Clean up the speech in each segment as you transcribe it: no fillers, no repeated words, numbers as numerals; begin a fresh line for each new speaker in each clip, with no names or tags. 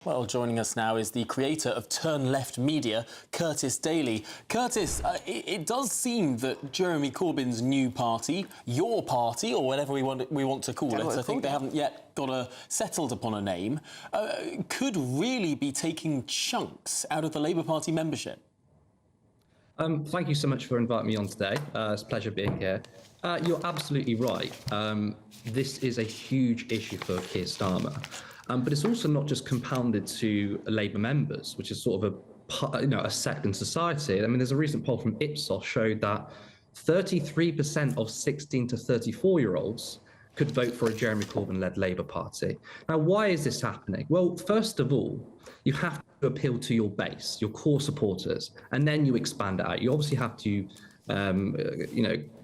Well, joining us now is the creator of Turn Left Media, Curtis Daly. Curtis, it does seem that Jeremy Corbyn's new party, your party, or whatever we want to call it, I think they haven't yet got settled upon a name, could really be taking chunks out of the Labour Party membership.
Thank you so much for inviting me on today. It's a pleasure being here. You're absolutely right. This is a huge issue for Keir Starmer. But it's also not just compounded to Labour members, which is sort of a sect in society. I mean, there's a recent poll from Ipsos showed that 33% of 16 to 34-year-olds could vote for a Jeremy Corbyn-led Labour Party. Now, why is this happening? Well, first of all, you have to appeal to your base, your core supporters, and then you expand it out. You obviously have to,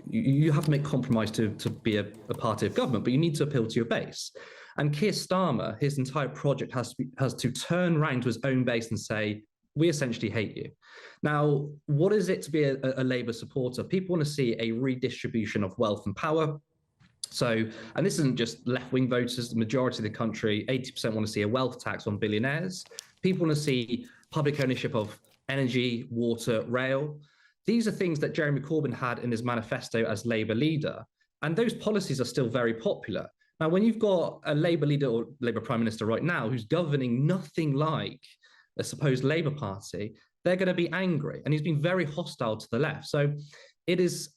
you have to make compromise to be a party of government, but you need to appeal to your base. And Keir Starmer, his entire project has to turn around to his own base and say, we essentially hate you. Now, what is it to be a Labour supporter? People want to see a redistribution of wealth and power. So, and this isn't just left-wing voters, the majority of the country, 80% want to see a wealth tax on billionaires. People want to see public ownership of energy, water, rail. These are things that Jeremy Corbyn had in his manifesto as Labour leader. And those policies are still very popular. Now, when you've got a Labour leader or Labour Prime Minister right now who's governing nothing like a supposed Labour Party, they're going to be angry. And he's been very hostile to the left. So it is,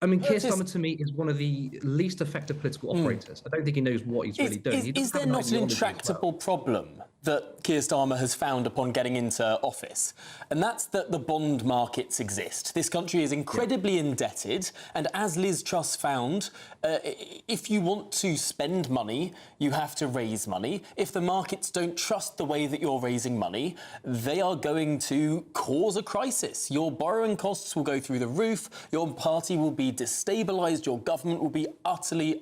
I mean, Keir Starmer to me is one of the least effective political operators. I don't think he knows what he's really doing.
Is there not an intractable problem that Keir Starmer has found upon getting into office? And that's that the bond markets exist. This country is incredibly indebted. And as Liz Truss found, if you want to spend money, you have to raise money. If the markets don't trust the way that you're raising money, they are going to cause a crisis. Your borrowing costs will go through the roof. Your party will be destabilised. Your government will be utterly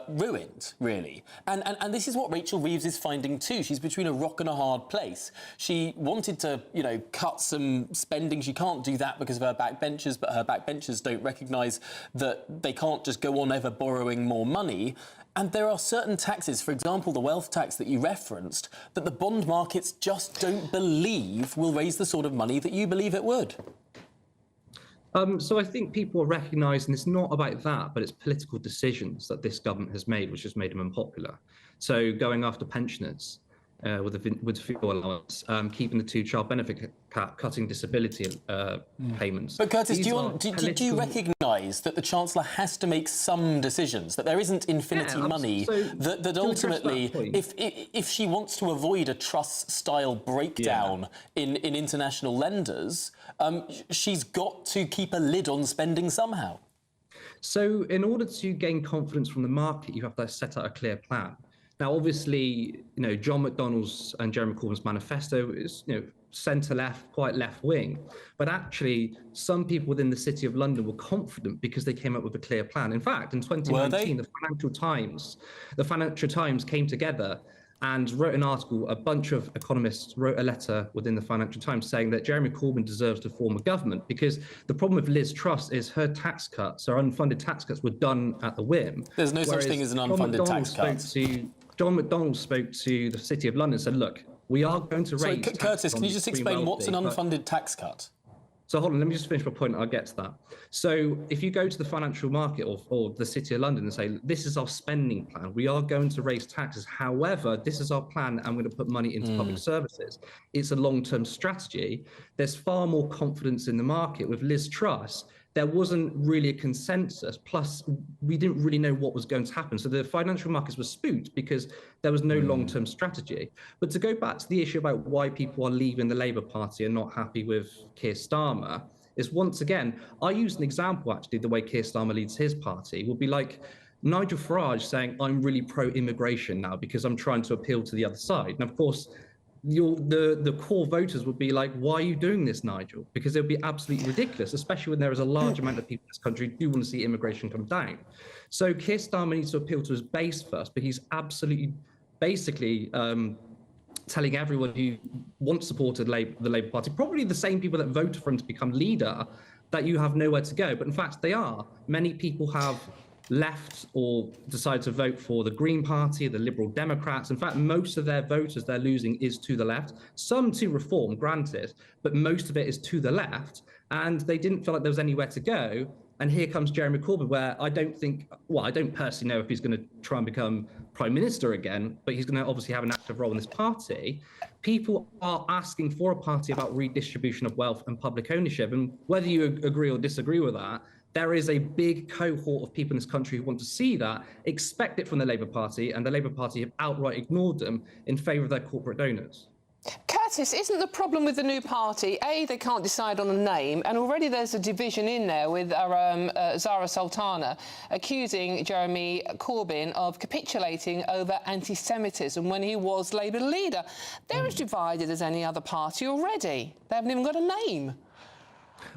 ruined, really. And this is what Rachel Reeves is finding too. She's between a rock and a hard place. She wanted to, cut some spending. She can't do that because of her backbenchers, but her backbenchers don't recognise that they can't just go on ever borrowing more money. And there are certain taxes, for example, the wealth tax that you referenced, that the bond markets just don't believe will raise the sort of money that you believe it would.
So I think people are recognising it's not about that, but it's political decisions that this government has made, which has made them unpopular. So going after pensioners with fuel allowance, keeping the two-child benefit cap, cutting disability payments.
But Curtis, do you recognise that the Chancellor has to make some decisions, that there isn't infinity money, that ultimately, if she wants to avoid a Truss-style breakdown in international lenders, she's got to keep a lid on spending somehow?
So in order to gain confidence from the market, you have to set out a clear plan. Now, obviously, John McDonnell's and Jeremy Corbyn's manifesto is, centre-left, quite left-wing. But actually, some people within the City of London were confident because they came up with a clear plan. In fact, in 2019, the Financial Times came together and wrote an article. A bunch of economists wrote a letter within the Financial Times saying that Jeremy Corbyn deserves to form a government, because the problem with Liz Truss is her tax cuts, her unfunded tax cuts, were done at the whim.
There's no such thing as an unfunded tax cut.
John McDonnell spoke to the City of London and said, look, we are going to raise...
So, Curtis, can you just explain what's an unfunded tax cut?
So hold on, let me just finish my point and I'll get to that. So if you go to the financial market or the City of London and say, this is our spending plan, we are going to raise taxes. However, this is our plan and I'm going to put money into public services. It's a long-term strategy. There's far more confidence in the market. With Liz Truss, there wasn't really a consensus. Plus, we didn't really know what was going to happen. So the financial markets were spooked because there was no long-term strategy. But to go back to the issue about why people are leaving the Labour Party and not happy with Keir Starmer, is once again, I used an example, actually, the way Keir Starmer leads his party would be like Nigel Farage saying, I'm really pro-immigration now because I'm trying to appeal to the other side. And of course, the core voters would be like, why are you doing this, Nigel? Because it would be absolutely ridiculous, especially when there is a large amount of people in this country who do want to see immigration come down. So Keir Starmer needs to appeal to his base first, but he's absolutely basically telling everyone who once supported the Labour Party, probably the same people that voted for him to become leader, that you have nowhere to go. But in fact, they are. Many people have left or decide to vote for the Green Party, the Liberal Democrats. In fact, most of their voters they're losing is to the left. Some to Reform, granted, but most of it is to the left. And they didn't feel like there was anywhere to go. And here comes Jeremy Corbyn, where I don't personally know if he's going to try and become Prime Minister again, but he's going to obviously have an active role in this party. People are asking for a party about redistribution of wealth and public ownership. And whether you agree or disagree with that, there is a big cohort of people in this country who want to see that, expect it from the Labour Party, and the Labour Party have outright ignored them in favour of their corporate donors.
Curtis, isn't the problem with the new party, A, they can't decide on a name, and already there's a division in there with Zara Sultana accusing Jeremy Corbyn of capitulating over anti-Semitism when he was Labour leader. They're as divided as any other party already. They haven't even got a name.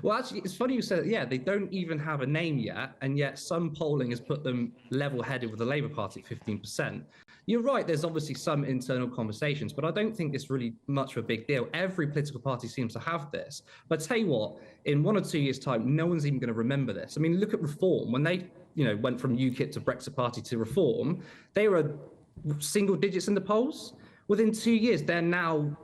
Well, actually, it's funny you said, yeah, they don't even have a name yet, and yet some polling has put them level-headed with the Labour Party at 15%. You're right, there's obviously some internal conversations, but I don't think it's really much of a big deal. Every political party seems to have this. But I tell you what, in 1 or 2 years' time, no one's even going to remember this. I mean, look at Reform. When they, went from UKIP to Brexit Party to Reform, they were single digits in the polls. Within 2 years, they're now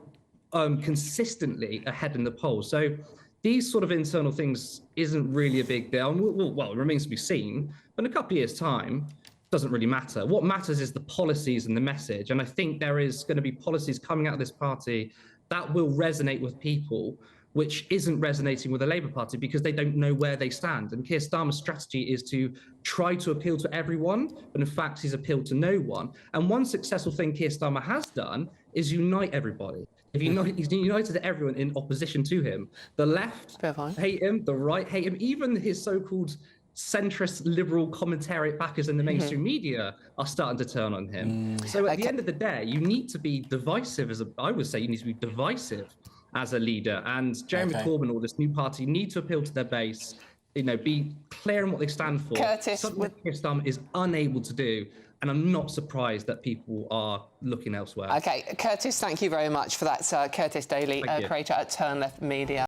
consistently ahead in the polls. So these sort of internal things isn't really a big deal. Well, it remains to be seen. But in a couple of years' time, doesn't really matter. What matters is the policies and the message. And I think there is going to be policies coming out of this party that will resonate with people, which isn't resonating with the Labour Party because they don't know where they stand. And Keir Starmer's strategy is to try to appeal to everyone, but in fact, he's appealed to no one. And one successful thing Keir Starmer has done is unite everybody. He's united everyone in opposition to him. The left hate him, the right hate him, even his so-called centrist liberal commentariat backers in the mainstream media are starting to turn on him. So at the end of the day, you need to be divisive I would say you need to be divisive as a leader. And Jeremy Corbyn or this new party need to appeal to their base, be clear on what they stand for.
Curtis,
something Keir Starmer is unable to do. And I'm not surprised that people are looking elsewhere.
OK, Curtis, thank you very much for that. Curtis Daly, creator at Turn Left Media.